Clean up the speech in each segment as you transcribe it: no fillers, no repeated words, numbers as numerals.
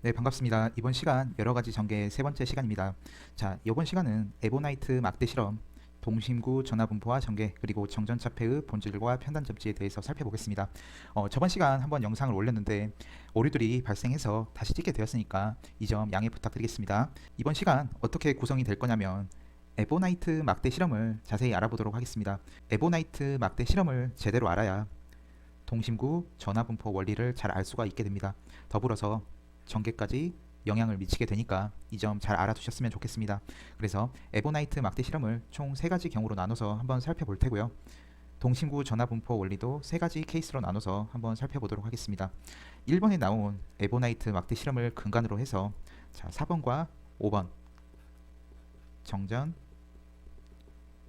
네, 반갑습니다. 이번 시간 여러 가지 전개의 세 번째 시간입니다. 자, 이번 시간은 에보나이트 막대 실험, 동심구 전화분포와 전개, 그리고 정전차폐의 본질과 편단 접지에 대해서 살펴보겠습니다. 저번 시간 한번 영상을 올렸는데 오류들이 발생해서 다시 찍게 되었으니까 이 점 양해 부탁드리겠습니다. 이번 시간 어떻게 구성이 될 거냐면 에보나이트 막대 실험을 자세히 알아보도록 하겠습니다. 에보나이트 막대 실험을 제대로 알아야 동심구 전화분포 원리를 잘 알 수가 있게 됩니다. 더불어서 전개까지 영향을 미치게 되니까 이 점 잘 알아두셨으면 좋겠습니다. 그래서 에보나이트 막대 실험을 총 3가지 경우로 나눠서 한번 살펴볼 테고요. 동심구 전화분포 원리도 3가지 케이스로 나눠서 한번 살펴보도록 하겠습니다. 1번에 나온 에보나이트 막대 실험을 근간으로 해서 자, 4번과 5번 정전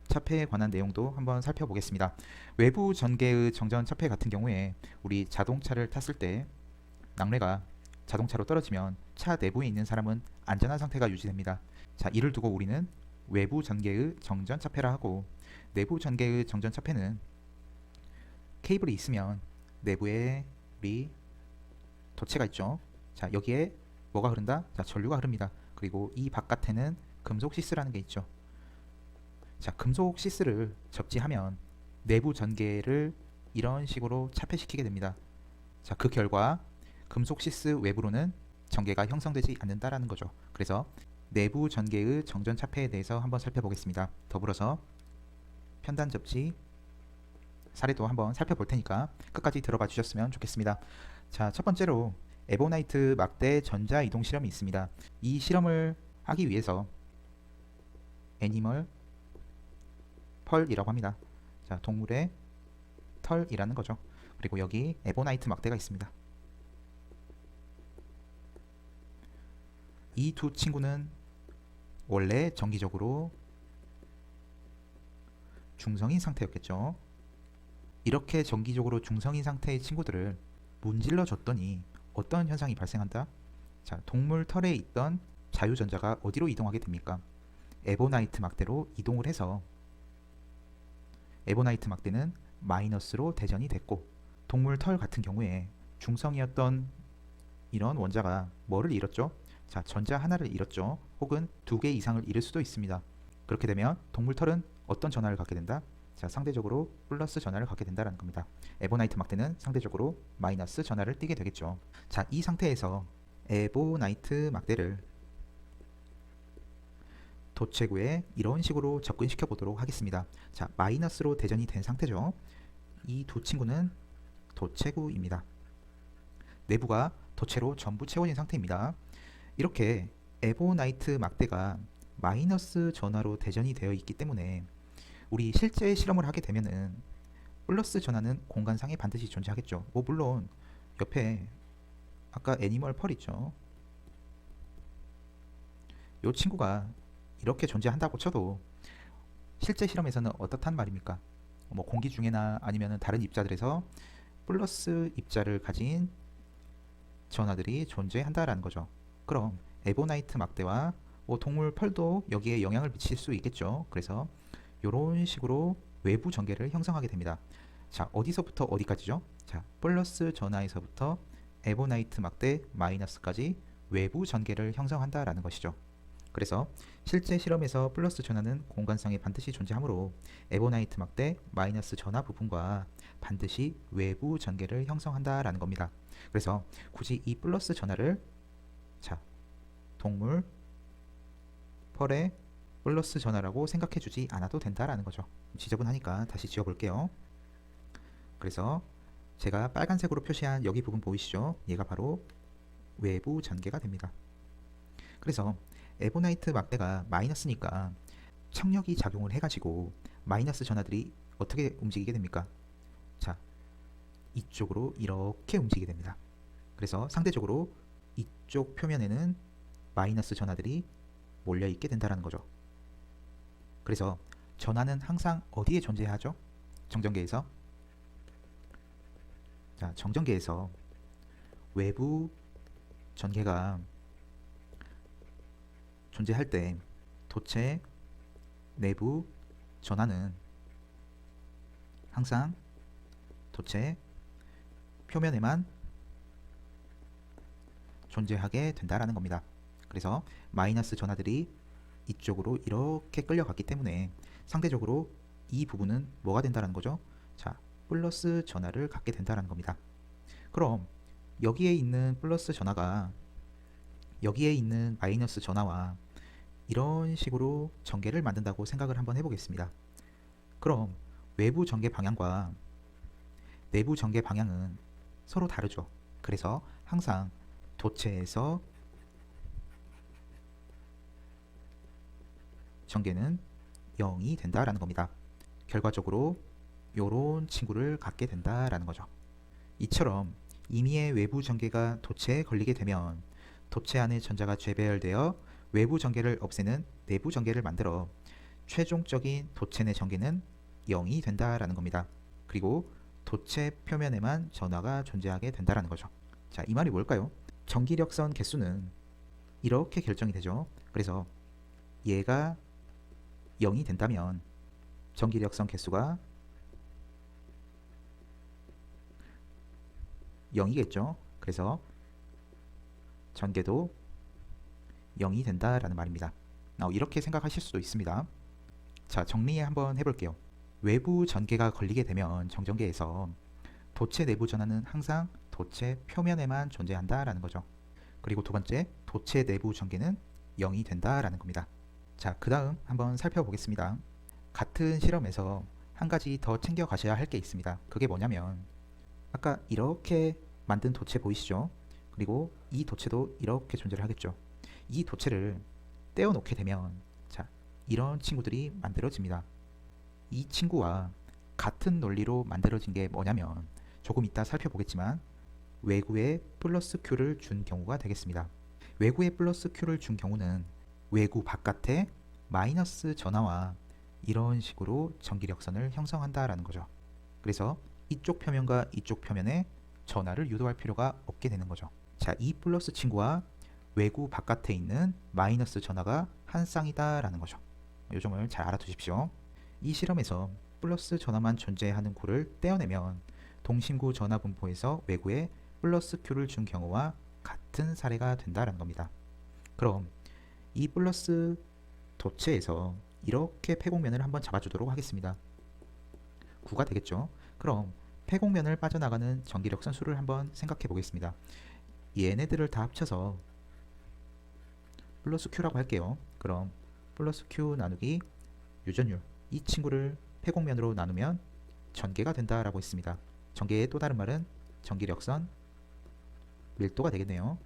차폐에 관한 내용도 한번 살펴보겠습니다. 외부 전개의 정전 차폐 같은 경우에 우리 자동차를 탔을 때 낙뢰가 자동차로 떨어지면 차 내부에 있는 사람은 안전한 상태가 유지됩니다. 자, 이를 두고 우리는 외부 전개의 정전 차폐라 하고 내부 전개의 정전 차폐는 케이블이 있으면 내부에 우리 도체가 있죠. 자, 여기에 뭐가 흐른다? 자, 전류가 흐릅니다. 그리고 이 바깥에는 금속 시스라는 게 있죠. 자, 금속 시스를 접지하면 내부 전개를 이런 식으로 차폐시키게 됩니다. 자, 그 결과 금속 시스 외부로는 전개가 형성되지 않는다라는 거죠. 그래서 내부 전개의 정전 차폐에 대해서 한번 살펴보겠습니다. 더불어서 편단 접지 사례도 한번 살펴볼 테니까 끝까지 들어봐 주셨으면 좋겠습니다. 자, 첫 번째로 에보나이트 막대 전자 이동 실험이 있습니다. 이 실험을 하기 위해서 애니멀 펄이라고 합니다. 자, 동물의 털이라는 거죠. 그리고 여기 에보나이트 막대가 있습니다. 이 두 친구는 원래 정기적으로 중성인 상태였겠죠. 이렇게 정기적으로 중성인 상태의 친구들을 문질러 줬더니 어떤 현상이 발생한다? 자, 동물 털에 있던 자유전자가 어디로 이동하게 됩니까? 에보나이트 막대로 이동을 해서 에보나이트 막대는 마이너스로 대전이 됐고, 동물 털 같은 경우에 중성이었던 이런 원자가 뭐를 잃었죠? 자, 전자 하나를 잃었죠. 혹은 2개 이상을 잃을 수도 있습니다. 그렇게 되면 동물 털은 어떤 전하를 갖게 된다? 자, 상대적으로 플러스 전하를 갖게 된다는 겁니다. 에보나이트 막대는 상대적으로 마이너스 전하를 띠게 되겠죠. 자, 이 상태에서 에보나이트 막대를 도체구에 이런 식으로 접근시켜 보도록 하겠습니다. 자, 마이너스로 대전이 된 상태죠. 이 두 친구는 도체구입니다. 내부가 도체로 전부 채워진 상태입니다. 이렇게 에보나이트 막대가 마이너스 전하로 대전이 되어 있기 때문에 우리 실제 실험을 하게 되면은 플러스 전하는 공간상에 반드시 존재하겠죠. 뭐 물론 옆에 아까 애니멀 펄 있죠. 이 친구가 이렇게 존재한다고 쳐도 실제 실험에서는 어떻단 말입니까? 뭐 공기 중에나 아니면 다른 입자들에서 플러스 입자를 가진 전하들이 존재한다라는 거죠. 그럼 에보나이트 막대와 뭐 동물 펄도 여기에 영향을 미칠 수 있겠죠. 그래서 이런 식으로 외부 전개를 형성하게 됩니다. 자, 어디서부터 어디까지죠? 자, 플러스 전하에서부터 에보나이트 막대 마이너스까지 외부 전개를 형성한다라는 것이죠. 그래서 실제 실험에서 플러스 전하는 공간상에 반드시 존재하므로 에보나이트 막대 마이너스 전하 부분과 반드시 외부 전개를 형성한다라는 겁니다. 그래서 굳이 이 플러스 전하를 자, 동물 펄의 플러스 전하라고 생각해 주지 않아도 된다라는 거죠. 지저분하니까 다시 지워볼게요. 그래서 제가 빨간색으로 표시한 여기 부분 보이시죠? 얘가 바로 외부 전개가 됩니다. 그래서 에보나이트 막대가 마이너스니까 청력이 작용을 해가지고 마이너스 전하들이 어떻게 움직이게 됩니까? 자, 이쪽으로 이렇게 움직이게 됩니다. 그래서 상대적으로 이쪽 표면에는 마이너스 전하들이 몰려있게 된다는 거죠. 그래서 전하는 항상 어디에 존재하죠? 정전계에서. 자, 정전계에서 외부 전개가 존재할 때 도체 내부 전하는 항상 도체 표면에만 존재하게 된다라는 겁니다. 그래서 마이너스 전하들이 이쪽으로 이렇게 끌려갔기 때문에 상대적으로 이 부분은 뭐가 된다는 거죠? 자, 플러스 전하를 갖게 된다는 겁니다. 그럼 여기에 있는 플러스 전하가 여기에 있는 마이너스 전하와 이런 식으로 전개를 만든다고 생각을 한번 해보겠습니다. 그럼 외부 전개 방향과 내부 전개 방향은 서로 다르죠. 그래서 항상 도체에서 전개는 0이 된다라는 겁니다. 결과적으로 요런 친구를 갖게 된다라는 거죠. 이처럼 임의의 외부 전개가 도체에 걸리게 되면 도체 안의 전자가 재배열되어 외부 전개를 없애는 내부 전개를 만들어 최종적인 도체 내 전개는 0이 된다라는 겁니다. 그리고 도체 표면에만 전하가 존재하게 된다라는 거죠. 자, 이 말이 뭘까요? 전기력선 개수는 이렇게 결정이 되죠. 그래서 얘가 0이 된다면 전기력선 개수가 0이겠죠. 그래서 전개도 0이 된다라는 말입니다. 이렇게 생각하실 수도 있습니다. 자, 정리 한번 해볼게요. 외부 전개가 걸리게 되면 정전계에서 도체 내부 전하는 항상 도체 표면에만 존재한다라는 거죠. 그리고 두 번째, 도체 내부 전개는 0이 된다라는 겁니다. 자, 그 다음 한번 살펴보겠습니다. 같은 실험에서 한 가지 더 챙겨 가셔야 할 게 있습니다. 그게 뭐냐면 아까 이렇게 만든 도체 보이시죠? 그리고 이 도체도 이렇게 존재를 하겠죠. 이 도체를 떼어 놓게 되면 자, 이런 친구들이 만들어집니다. 이 친구와 같은 논리로 만들어진 게 뭐냐면 조금 이따 살펴보겠지만 외구에 플러스 Q를 준 경우가 되겠습니다. 외구에 플러스 Q를 준 경우는 외구 바깥에 마이너스 전하와 이런 식으로 전기력선을 형성한다라는 거죠. 그래서 이쪽 표면과 이쪽 표면에 전하를 유도할 필요가 없게 되는 거죠. 자, 이 플러스 친구와 외구 바깥에 있는 마이너스 전하가 한 쌍이다라는 거죠. 이 점을 잘 알아두십시오. 이 실험에서 플러스 전하만 존재하는 구를 떼어내면 동심구 전하 분포에서 외구에 플러스 Q를 준 경우와 같은 사례가 된다는 겁니다. 그럼 이 플러스 도체에서 이렇게 폐곡면을 한번 잡아주도록 하겠습니다. 9가 되겠죠. 그럼 폐곡면을 빠져나가는 전기력선 수를 한번 생각해 보겠습니다. 얘네들을 다 합쳐서 플러스 Q라고 할게요. 그럼 플러스 Q 나누기 유전율, 이 친구를 폐곡면으로 나누면 전개가 된다라고 했습니다. 전개의 또 다른 말은 전기력선 밀도가 되겠네요.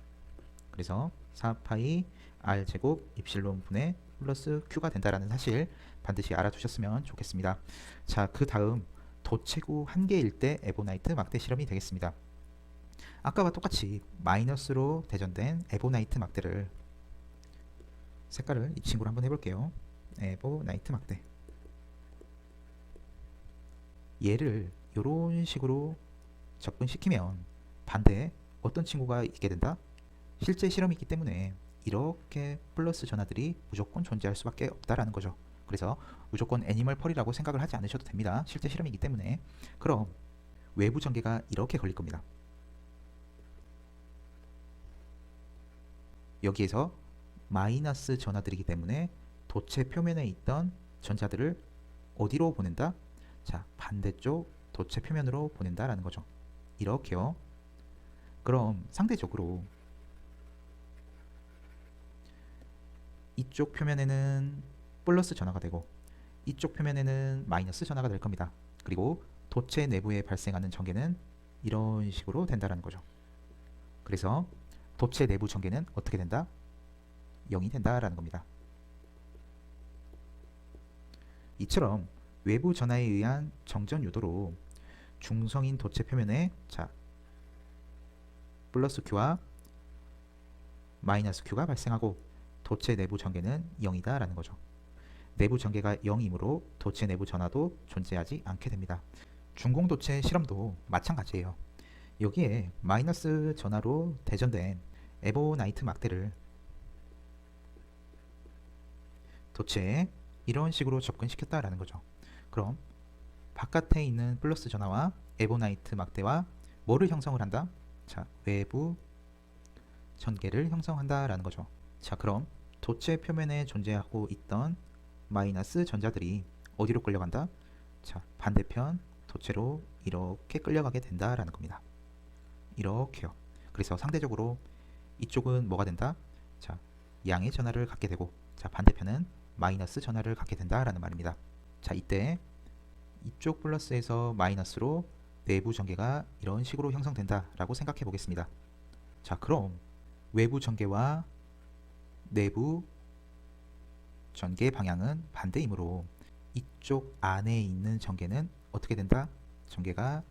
그래서 4파이 R 제곱 입실론 분의 플러스 Q가 된다라는 사실 반드시 알아두셨으면 좋겠습니다. 자, 그 다음 도체구 한 개일 때 에보나이트 막대 실험이 되겠습니다. 아까와 똑같이 마이너스로 대전된 에보나이트 막대를 색깔을 이 친구로 한번 해볼게요. 에보나이트 막대. 얘를 이런 식으로 접근시키면 반대에 어떤 친구가 있게 된다? 실제 실험이 있기 때문에 이렇게 플러스 전하들이 무조건 존재할 수밖에 없다라는 거죠. 그래서 무조건 애니멀 펄이라고 생각을 하지 않으셔도 됩니다. 실제 실험이기 때문에. 그럼 외부 전개가 이렇게 걸릴 겁니다. 여기에서 마이너스 전하들이기 때문에 도체 표면에 있던 전자들을 어디로 보낸다? 자, 반대쪽 도체 표면으로 보낸다라는 거죠. 이렇게요. 그럼 상대적으로 이쪽 표면에는 플러스 전하가 되고 이쪽 표면에는 마이너스 전하가 될 겁니다. 그리고 도체 내부에 발생하는 전개는 이런 식으로 된다라는 거죠. 그래서 도체 내부 전개는 어떻게 된다? 0이 된다라는 겁니다. 이처럼 외부 전하에 의한 정전 유도로 중성인 도체 표면에 자, 플러스 Q와 마이너스 Q가 발생하고 도체 내부 전개는 0이다 라는 거죠. 내부 전개가 0이므로 도체 내부 전하도 존재하지 않게 됩니다. 중공도체 실험도 마찬가지예요. 여기에 마이너스 전하로 대전된 에보나이트 막대를 도체에 이런 식으로 접근시켰다라는 거죠. 그럼 바깥에 있는 플러스 전하와 에보나이트 막대와 뭐를 형성을 한다? 자, 외부 전개를 형성한다라는 거죠. 자, 그럼 도체 표면에 존재하고 있던 마이너스 전자들이 어디로 끌려간다? 자, 반대편 도체로 이렇게 끌려가게 된다라는 겁니다. 이렇게요. 그래서 상대적으로 이쪽은 뭐가 된다? 자, 양의 전하를 갖게 되고, 자, 반대편은 마이너스 전하를 갖게 된다라는 말입니다. 자, 이때 이쪽 플러스에서 마이너스로 내부 전개가 이런 식으로 형성된다라고 생각해 보겠습니다. 자, 그럼 외부 전개와 내부 전개 방향은 반대이므로 이쪽 안에 있는 전개는 어떻게 된다? 전개가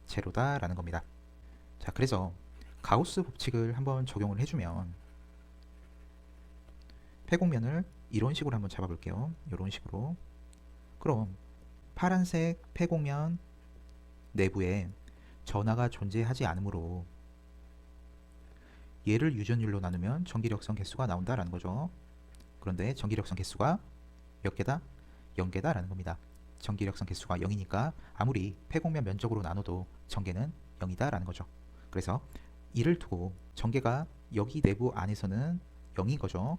제로다라는 겁니다. 자, 그래서 가우스 법칙을 한번 적용을 해주면 폐곡면을 이런 식으로 한번 잡아볼게요. 이런 식으로. 그럼 파란색 폐곡면 내부에 전하가 존재하지 않으므로 얘를 유전율로 나누면 전기력선 개수가 나온다라는 거죠. 그런데 전기력선 개수가 몇 개다? 0개다라는 겁니다. 전기력선 개수가 0이니까 아무리 폐곡면 면적으로 나눠도 전개는 0이다라는 거죠. 그래서 이를 두고 전개가 여기 내부 안에서는 0인 거죠.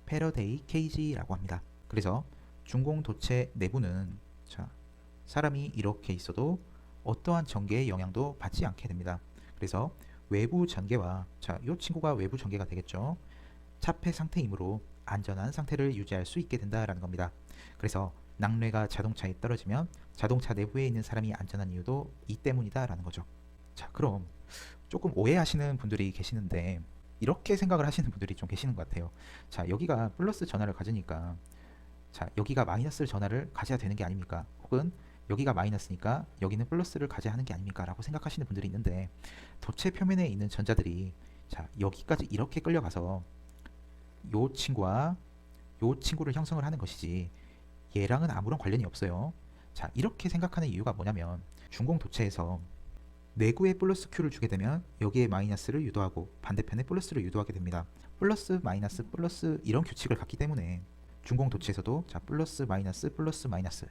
패러데이 케이지라고 합니다. 그래서 중공도체 내부는 자, 사람이 이렇게 있어도 어떠한 전개의 영향도 받지 않게 됩니다. 그래서 외부 전개와 자, 이 친구가 외부 전개가 되겠죠. 차폐 상태이므로 안전한 상태를 유지할 수 있게 된다라는 겁니다. 그래서 낙뢰가 자동차에 떨어지면 자동차 내부에 있는 사람이 안전한 이유도 이 때문이다라는 거죠. 자, 그럼 조금 오해하시는 분들이 계시는데 이렇게 생각을 하시는 분들이 좀 계시는 것 같아요. 자, 여기가 플러스 전하를 가지니까 자, 여기가 마이너스 전하를 가져야 되는 게 아닙니까? 혹은 여기가 마이너스니까 여기는 플러스를 가져야 하는 게 아닙니까? 라고 생각하시는 분들이 있는데 도체 표면에 있는 전자들이 자, 여기까지 이렇게 끌려가서 요 친구와 요 친구를 형성을 하는 것이지 얘랑은 아무런 관련이 없어요. 자, 이렇게 생각하는 이유가 뭐냐면 중공 도체에서 내구에 플러스 Q를 주게 되면 여기에 마이너스를 유도하고 반대편에 플러스를 유도하게 됩니다. 플러스 마이너스 플러스 이런 규칙을 갖기 때문에 중공 도체에서도 자, 플러스 마이너스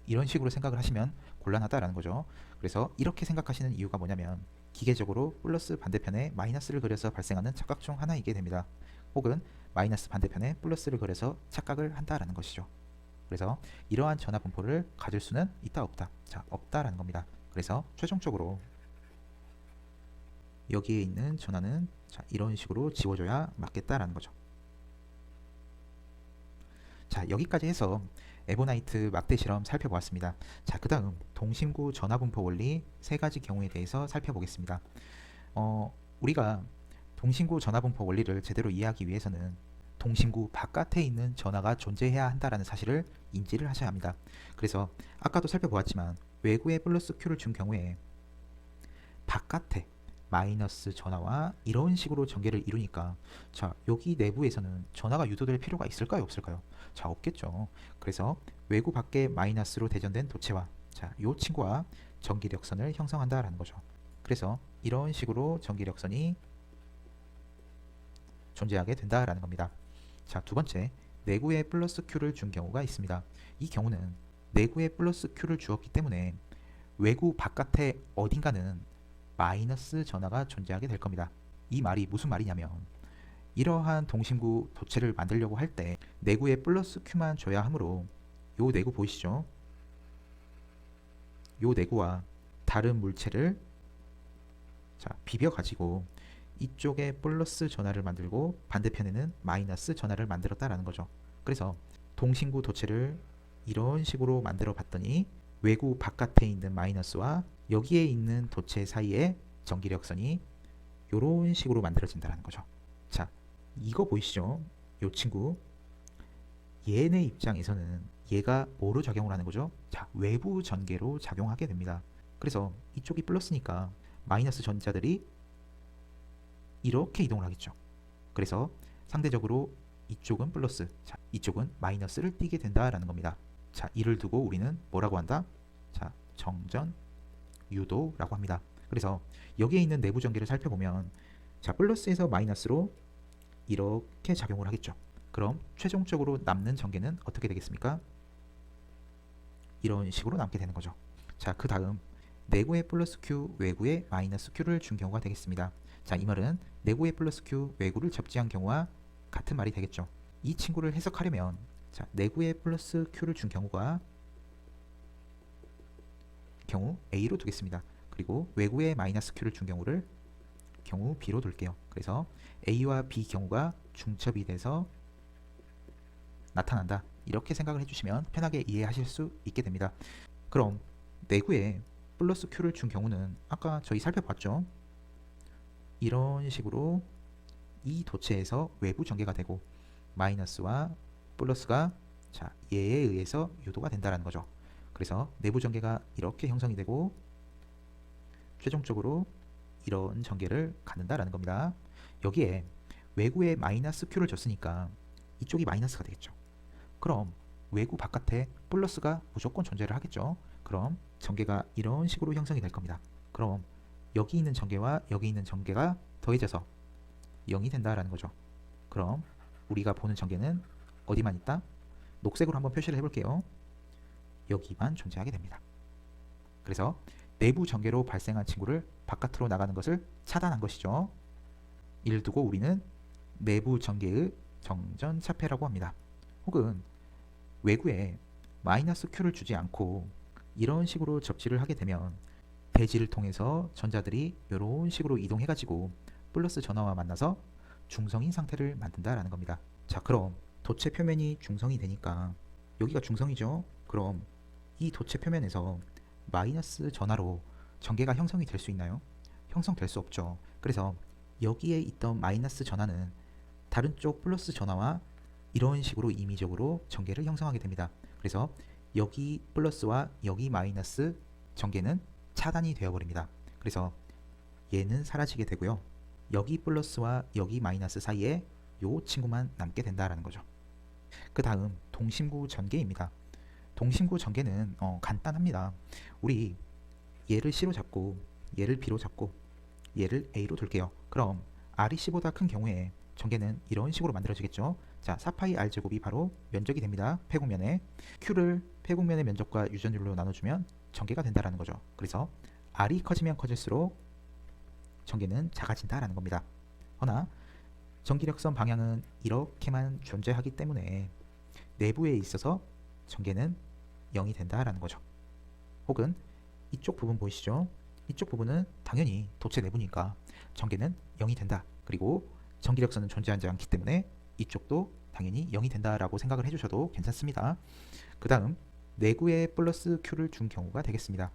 이런 식으로 생각을 하시면 곤란하다라는 거죠. 그래서 이렇게 생각하시는 이유가 뭐냐면 기계적으로 플러스 반대편에 마이너스를 그려서 발생하는 착각 중 하나이게 됩니다. 혹은 마이너스 반대편에 플러스를 그려서 착각을 한다라는 것이죠. 그래서 이러한 전하 분포를 가질 수는 있다 없다. 자, 없다라는 겁니다. 그래서 최종적으로 여기에 있는 전하는 자, 이런 식으로 지워줘야 맞겠다라는 거죠. 자, 여기까지 해서 에보나이트 막대 실험 살펴보았습니다. 자, 그 다음 동심구 전하분포 원리 세 가지 경우에 대해서 살펴보겠습니다. 우리가 동심구 전하분포 원리를 제대로 이해하기 위해서는 동심구 바깥에 있는 전하가 존재해야 한다는 사실을 인지를 하셔야 합니다. 그래서 아까도 살펴보았지만 외구에 플러스 Q를 준 경우에 바깥에 마이너스 전하와 이런 식으로 전개를 이루니까 자, 여기 내부에서는 전하가 유도될 필요가 있을까요? 없을까요? 자, 없겠죠. 그래서 외구 밖에 마이너스로 대전된 도체와 자, 요 친구와 전기력선을 형성한다라는 거죠. 그래서 이런 식으로 전기력선이 존재하게 된다라는 겁니다. 자, 두 번째, 내구에 플러스 Q를 준 경우가 있습니다. 이 경우는 내구에 플러스 Q를 주었기 때문에 외구 바깥에 어딘가는 마이너스 전하가 존재하게 될 겁니다. 이 말이 무슨 말이냐면 이러한 동심구 도체를 만들려고 할 때 내구에 플러스 Q만 줘야 하므로 요 내구 보이시죠? 요 내구와 다른 물체를 자, 비벼 가지고 이쪽에 플러스 전하를 만들고 반대편에는 마이너스 전하를 만들었다라는 거죠. 그래서 동심구 도체를 이런 식으로 만들어 봤더니 외구 바깥에 있는 마이너스와 여기에 있는 도체 사이에 전기력선이 이런 식으로 만들어진다는 거죠. 자, 이거 보이시죠? 이 친구 얘네 입장에서는 얘가 뭐로 작용을 하는 거죠? 자, 외부 전개로 작용하게 됩니다. 그래서 이쪽이 플러스니까 마이너스 전자들이 이렇게 이동을 하겠죠. 그래서 상대적으로 이쪽은 플러스, 자, 이쪽은 마이너스를 띠게 된다라는 겁니다. 자, 이를 두고 우리는 뭐라고 한다? 자, 정전 유도라고 합니다. 그래서 여기에 있는 내부 전개를 살펴보면 자, 플러스에서 마이너스로 이렇게 작용을 하겠죠. 그럼 최종적으로 남는 전개는 어떻게 되겠습니까? 이런 식으로 남게 되는 거죠. 자, 그 다음 내구에 플러스 Q, 외구에 마이너스 Q를 준 경우가 되겠습니다. 자, 이 말은 내구의 플러스 Q 외구를 접지한 경우와 같은 말이 되겠죠. 이 친구를 해석하려면 자, 내구의 플러스 Q를 준 경우 A로 두겠습니다. 그리고 외구의 마이너스 Q를 준 경우 B로 둘게요. 그래서 A와 B 경우가 중첩이 돼서 나타난다. 이렇게 생각을 해주시면 편하게 이해하실 수 있게 됩니다. 그럼 내구에 플러스 Q를 준 경우는 아까 저희 살펴봤죠. 이런 식으로 이 도체에서 외부 전개가 되고 마이너스와 플러스가 자, 얘에 의해서 유도가 된다는 거죠. 그래서 내부 전개가 이렇게 형성이 되고 최종적으로 이런 전개를 갖는다라는 겁니다. 여기에 외구에 마이너스 Q를 줬으니까 이쪽이 마이너스가 되겠죠. 그럼 외구 바깥에 플러스가 무조건 존재를 하겠죠. 그럼 전개가 이런 식으로 형성이 될 겁니다. 그럼 여기 있는 전개와 여기 있는 전개가 더해져서 0이 된다라는 거죠. 그럼 우리가 보는 전개는 어디만 있다? 녹색으로 한번 표시를 해볼게요. 여기만 존재하게 됩니다. 그래서 내부 전개로 발생한 친구를 바깥으로 나가는 것을 차단한 것이죠. 이를 두고 우리는 내부 전개의 정전차폐라고 합니다. 혹은 외구에 마이너스 Q를 주지 않고 이런 식으로 접지를 하게 되면 대지를 통해서 전자들이 이런 식으로 이동해가지고 플러스 전하와 만나서 중성인 상태를 만든다라는 겁니다. 자, 그럼 도체 표면이 중성이 되니까 여기가 중성이죠. 그럼 이 도체 표면에서 마이너스 전하로 전개가 형성이 될 수 있나요? 형성될 수 없죠. 그래서 여기에 있던 마이너스 전하는 다른 쪽 플러스 전하와 이런 식으로 임의적으로 전개를 형성하게 됩니다. 그래서 여기 플러스와 여기 마이너스 전개는 차단이 되어버립니다. 그래서 얘는 사라지게 되고요. 여기 플러스와 여기 마이너스 사이에 요 친구만 남게 된다라는 거죠. 그 다음 동심구 전개입니다. 동심구 전개는 간단합니다. 우리 얘를 C로 잡고 얘를 B로 잡고 얘를 A로 둘게요. 그럼 R이 C보다 큰 경우에 전개는 이런 식으로 만들어지겠죠. 자, 4파이 R 제곱이 바로 면적이 됩니다. 폐곡면에 Q를 폐곡면의 면적과 유전율로 나눠주면 전개가 된다라는 거죠. 그래서 R이 커지면 커질수록 전개는 작아진다라는 겁니다. 허나 전기력선 방향은 이렇게만 존재하기 때문에 내부에 있어서 전개는 0이 된다라는 거죠. 혹은 이쪽 부분 보이시죠? 이쪽 부분은 당연히 도체 내부니까 전개는 0이 된다. 그리고 전기력선은 존재하지 않기 때문에 이쪽도 당연히 0이 된다라고 생각을 해주셔도 괜찮습니다. 그 다음 내구에 플러스 Q를 준 경우가 되겠습니다.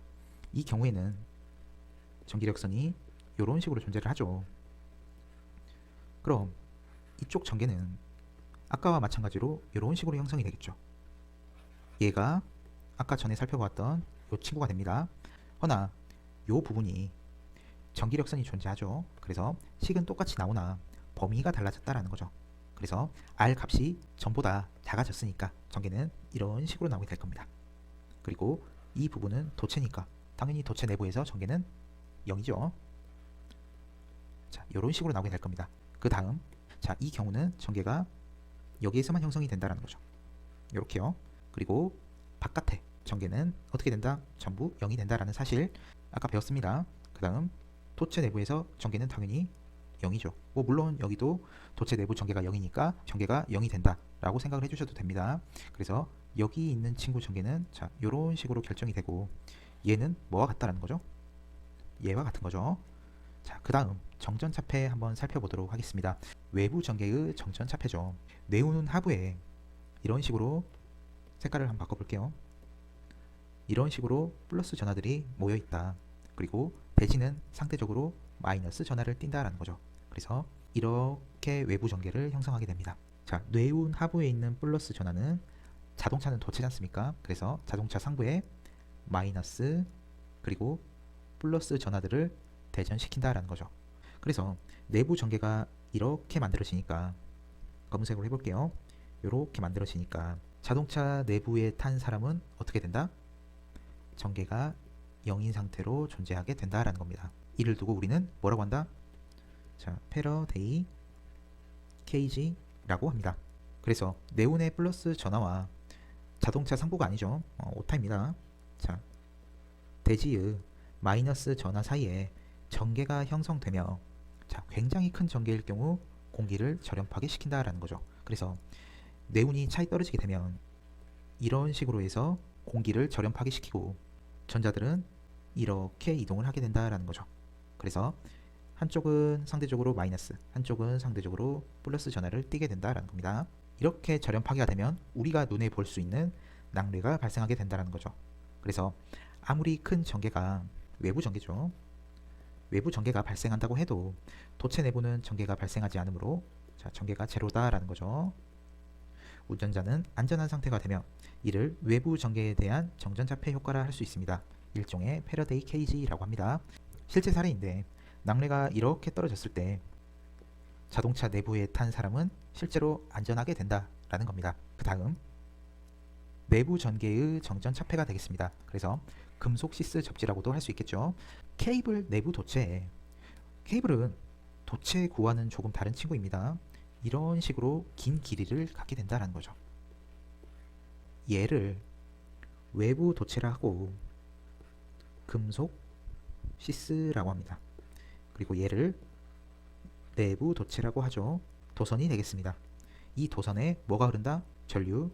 이 경우에는 전기력선이 이런 식으로 존재를 하죠. 그럼 이쪽 전개는 아까와 마찬가지로 이런 식으로 형성이 되겠죠. 얘가 아까 전에 살펴봤던 이 친구가 됩니다. 허나 이 부분이 전기력선이 존재하죠. 그래서 식은 똑같이 나오나 범위가 달라졌다라는 거죠. 그래서 R 값이 전보다 작아졌으니까 전개는 이런 식으로 나오게 될 겁니다. 그리고 이 부분은 도체니까 당연히 도체 내부에서 전개는 0이죠. 자, 이런 식으로 나오게 될 겁니다. 그 다음 자, 이 경우는 전개가 여기에서만 형성이 된다는 거죠. 이렇게요. 그리고 바깥에 전개는 어떻게 된다? 전부 0이 된다라는 사실 아까 배웠습니다. 그 다음 도체 내부에서 전개는 당연히 0이죠. 뭐 물론 여기도 도체 내부 전개가 0이니까 전개가 0이 된다 라고 생각을 해주셔도 됩니다. 그래서 여기 있는 친구 전개는 자, 이런 식으로 결정이 되고 얘는 뭐와 같다라는 거죠? 얘와 같은 거죠. 자, 그 다음 정전차폐 한번 살펴보도록 하겠습니다. 외부 전개의 정전차폐죠. 네오는 하부에 이런 식으로 색깔을 한번 바꿔볼게요. 이런 식으로 플러스 전하들이 모여있다. 그리고 대지는 상대적으로 마이너스 전하를 띈다라는 거죠. 그래서 이렇게 외부 전개를 형성하게 됩니다. 자, 뇌운 하부에 있는 플러스 전하는 자동차는 도체지 않습니까? 그래서 자동차 상부에 마이너스 그리고 플러스 전하들을 대전시킨다라는 거죠. 그래서 내부 전개가 이렇게 만들어지니까 검은색으로 해볼게요. 이렇게 만들어지니까 자동차 내부에 탄 사람은 어떻게 된다? 전개가 0인 상태로 존재하게 된다라는 겁니다. 이를 두고 우리는 뭐라고 한다? 자, 패러데이 케이지라고 합니다. 그래서 네온의 플러스 전하와 자동차 상부가 아니죠. 오타입니다. 자, 대지의 마이너스 전하 사이에 전개가 형성되며 자, 굉장히 큰 전개일 경우 공기를 저렴하게 시킨다라는 거죠. 그래서 뇌운이 차이 떨어지게 되면 이런 식으로 해서 공기를 저렴하게 시키고 전자들은 이렇게 이동을 하게 된다라는 거죠. 그래서 한쪽은 상대적으로 마이너스, 한쪽은 상대적으로 플러스 전하를 띠게 된다라는 겁니다. 이렇게 저렴하게가 되면 우리가 눈에 볼 수 있는 낙뢰가 발생하게 된다는 거죠. 그래서 아무리 큰 전개가 외부 전개죠. 외부 전개가 발생한다고 해도 도체 내부는 전개가 발생하지 않으므로 자, 전개가 제로다라는 거죠. 운전자는 안전한 상태가 되면 이를 외부 전개에 대한 정전자폐 효과라 할 수 있습니다. 일종의 패러데이 케이지라고 합니다. 실제 사례인데 낙뢰가 이렇게 떨어졌을 때 자동차 내부에 탄 사람은 실제로 안전하게 된다라는 겁니다. 그 다음 내부 전개의 정전차폐가 되겠습니다. 그래서 금속 시스 접지라고도 할 수 있겠죠. 케이블 내부 도체, 케이블은 도체 구와는 조금 다른 친구입니다. 이런 식으로 긴 길이를 갖게 된다는 거죠. 얘를 외부 도체라 하고 금속 시스라고 합니다. 그리고 얘를 내부 도체라고 하죠. 도선이 되겠습니다. 이 도선에 뭐가 흐른다? 전류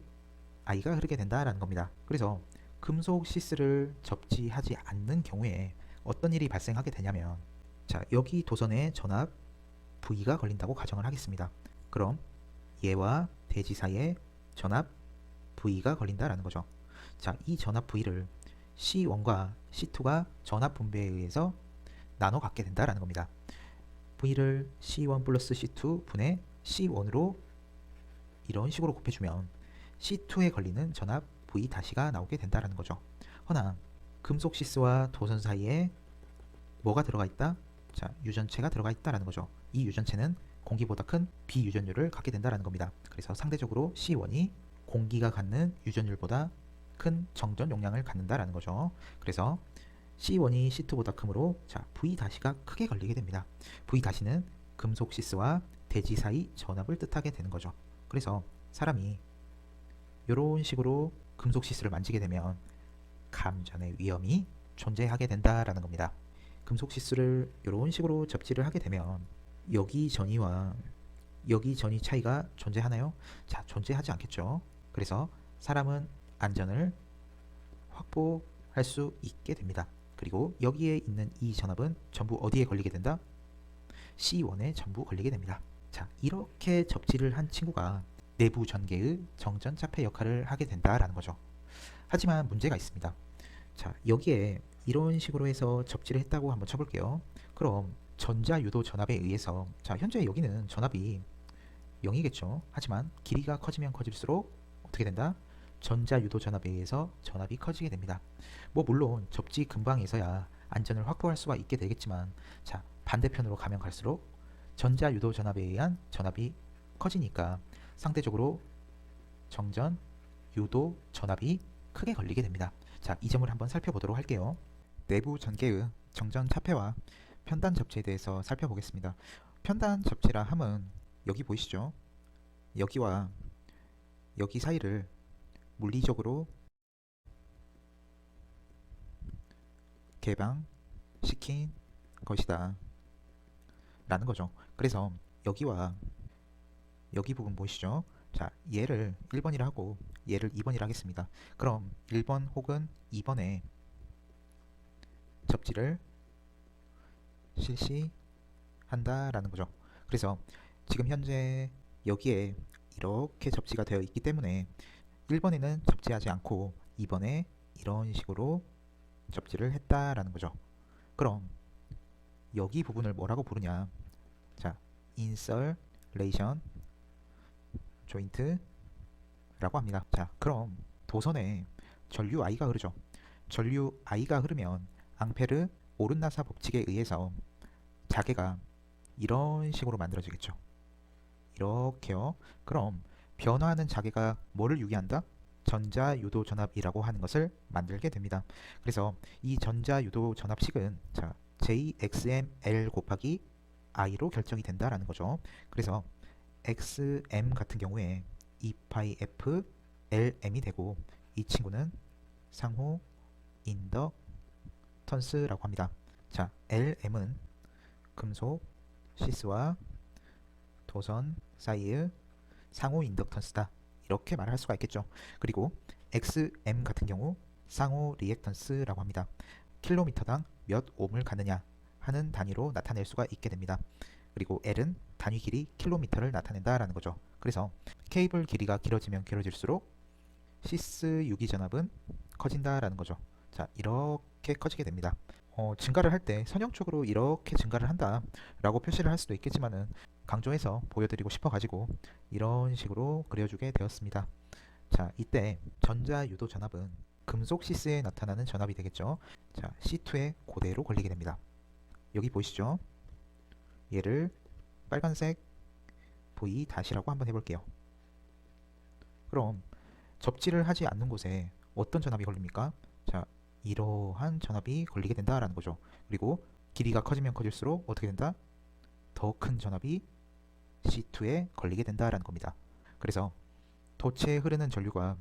I가 흐르게 된다라는 겁니다. 그래서 금속 시스를 접지하지 않는 경우에 어떤 일이 발생하게 되냐면 자, 여기 도선에 전압 V가 걸린다고 가정을 하겠습니다. 그럼 얘와 대지 사이에 전압 V가 걸린다라는 거죠. 자, 이 전압 V를 C1과 C2가 전압 분배에 의해서 나눠 갖게 된다라는 겁니다. V를 C1 플러스 C2 분의 C1으로 이런 식으로 곱해주면 C2에 걸리는 전압 V 다시가 나오게 된다라는 거죠. 허나 금속 시스와 도선 사이에 뭐가 들어가 있다? 자, 유전체가 들어가 있다라는 거죠. 이 유전체는 공기보다 큰 비유전율을 갖게 된다라는 겁니다. 그래서 상대적으로 C1이 공기가 갖는 유전율보다 큰 정전 용량을 갖는다라는 거죠. 그래서 C1이 C2보다 크므로 자, V 다시가 크게 걸리게 됩니다. V 다시는 금속 시스와 대지 사이 전압을 뜻하게 되는 거죠. 그래서 사람이 이런 식으로 금속 시스를 만지게 되면 감전의 위험이 존재하게 된다라는 겁니다. 금속 시스를 이런 식으로 접지를 하게 되면 여기 전이와 여기 전이 차이가 존재하나요? 자, 존재하지 않겠죠. 그래서 사람은 안전을 확보할 수 있게 됩니다. 그리고 여기에 있는 이 전압은 전부 어디에 걸리게 된다? C1에 전부 걸리게 됩니다. 자, 이렇게 접지를 한 친구가 내부 전개의 정전차폐 역할을 하게 된다라는 거죠. 하지만 문제가 있습니다. 자, 여기에 이런 식으로 해서 접지를 했다고 한번 쳐볼게요. 그럼 전자유도 전압에 의해서 자, 현재 여기는 전압이 0이겠죠. 하지만 길이가 커지면 커질수록 어떻게 된다? 전자유도 전압에 의해서 전압이 커지게 됩니다. 뭐 물론 접지 근방에서야 안전을 확보할 수가 있게 되겠지만 자, 반대편으로 가면 갈수록 전자유도 전압에 의한 전압이 커지니까 상대적으로 정전 유도 전압이 크게 걸리게 됩니다. 자, 이 점을 한번 살펴보도록 할게요. 내부 전개의 정전 차폐와 편단 접지에 대해서 살펴보겠습니다. 편단 접지라 함은 여기 보이시죠? 여기와 여기 사이를 물리적으로 개방시킨 것이다 라는 거죠. 그래서 여기와 여기 부분 보이시죠? 자, 얘를 1번이라 하고 얘를 2번이라 하겠습니다. 그럼 1번 혹은 2번에 접지를 실시한다라는 거죠. 그래서 지금 현재 여기에 이렇게 접지가 되어 있기 때문에 1번에는 접지하지 않고 2번에 이런 식으로 접지를 했다라는 거죠. 그럼 여기 부분을 뭐라고 부르냐? 자, 인설레이션 조인트라고 합니다. 자, 그럼 도선에 전류 I가 흐르죠. 전류 I가 흐르면 앙페르 오른나사 법칙에 의해서 자개가 이런 식으로 만들어지겠죠. 이렇게요. 그럼 변화하는 자개가 뭐를 유기한다? 전자유도 전압이라고 하는 것을 만들게 됩니다. 그래서 이 전자유도 전압식은 자, JXML 곱하기 I로 결정이 된다라는 거죠. 그래서 XM 같은 경우에 2파이 F LM이 되고 이 친구는 상호 인덕턴스라고 합니다. 자, LM은 금속 시스와 도선 사이의 상호 인덕턴스다, 이렇게 말을 할 수가 있겠죠. 그리고 XM 같은 경우 상호 리액턴스라고 합니다. 킬로미터당 몇 옴을 가느냐 하는 단위로 나타낼 수가 있게 됩니다. 그리고 L은 단위 길이 킬로미터를 나타낸다라는 거죠. 그래서 케이블 길이가 길어지면 길어질수록 시스 유기전압은 커진다라는 거죠. 자, 이렇게 커지게 됩니다. 증가를 할 때 선형적으로 이렇게 증가를 한다라고 표시를 할 수도 있겠지만은 강조해서 보여드리고 싶어 가지고 이런 식으로 그려주게 되었습니다. 자, 이때 전자 유도 전압은 금속 시스에 나타나는 전압이 되겠죠. 자, C2에 그대로 걸리게 됩니다. 여기 보이시죠? 얘를 빨간색 V-라고 한번 해볼게요. 그럼 접지를 하지 않는 곳에 어떤 전압이 걸립니까? 자, 이러한 전압이 걸리게 된다라는 거죠. 그리고 길이가 커지면 커질수록 어떻게 된다? 더 큰 전압이 C2에 걸리게 된다라는 겁니다. 그래서 도체에 흐르는 전류가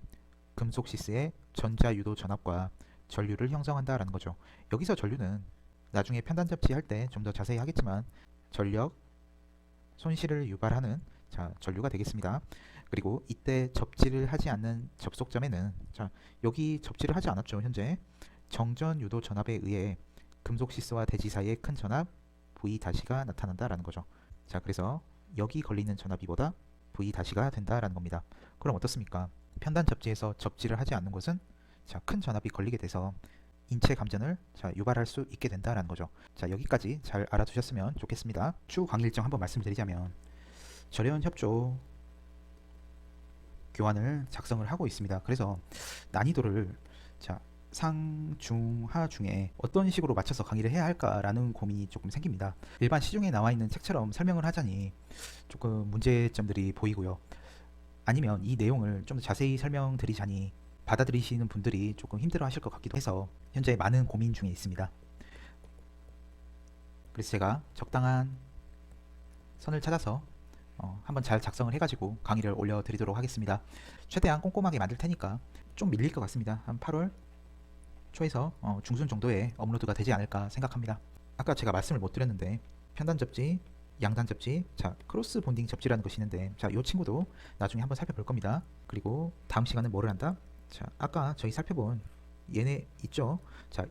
금속 시스의 전자 유도 전압과 전류를 형성한다라는 거죠. 여기서 전류는 나중에 편단 접지할 때 좀 더 자세히 하겠지만 전력 손실을 유발하는 전류가 되겠습니다. 그리고 이때 접지를 하지 않는 접속점에는 여기 접지를 하지 않았죠. 현재 정전 유도 전압에 의해 금속 시스와 대지 사이의 큰 전압 V-가 나타난다라는 거죠. 자, 그래서 여기 걸리는 전압이 보다 V-가 된다라는 겁니다. 그럼 어떻습니까? 편단 접지에서 접지를 하지 않는 곳은 큰 전압이 걸리게 돼서 인체 감전을 유발할 수 있게 된다라는 거죠. 자, 여기까지 잘 알아두셨으면 좋겠습니다. 추후 강의 일정 한번 말씀드리자면 절연 협조 교환을 작성을 하고 있습니다. 그래서 난이도를 상, 중, 하 중에 어떤 식으로 맞춰서 강의를 해야 할까라는 고민이 조금 생깁니다. 일반 시중에 나와 있는 책처럼 설명을 하자니 조금 문제점들이 보이고요. 아니면 이 내용을 좀 더 자세히 설명드리자니 받아들이시는 분들이 조금 힘들어 하실 것 같기도 해서 현재 많은 고민 중에 있습니다. 그래서 제가 적당한 선을 찾아서 한번 잘 작성을 해가지고 강의를 올려드리도록 하겠습니다. 최대한 꼼꼼하게 만들 테니까 좀 밀릴 것 같습니다. 한 8월 초에서 중순 정도에 업로드가 되지 않을까 생각합니다. 아까 제가 말씀을 못 드렸는데 편단 접지, 양단 접지, 크로스 본딩 접지라는 것이 있는데 이 친구도 나중에 한번 살펴볼 겁니다. 그리고 다음 시간은 뭐를 한다? 아까 저희 살펴본 얘네 있죠?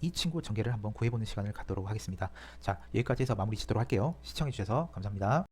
이 친구 전개를 한번 구해보는 시간을 갖도록 하겠습니다. 여기까지 해서 마무리 짓도록 할게요. 시청해주셔서 감사합니다.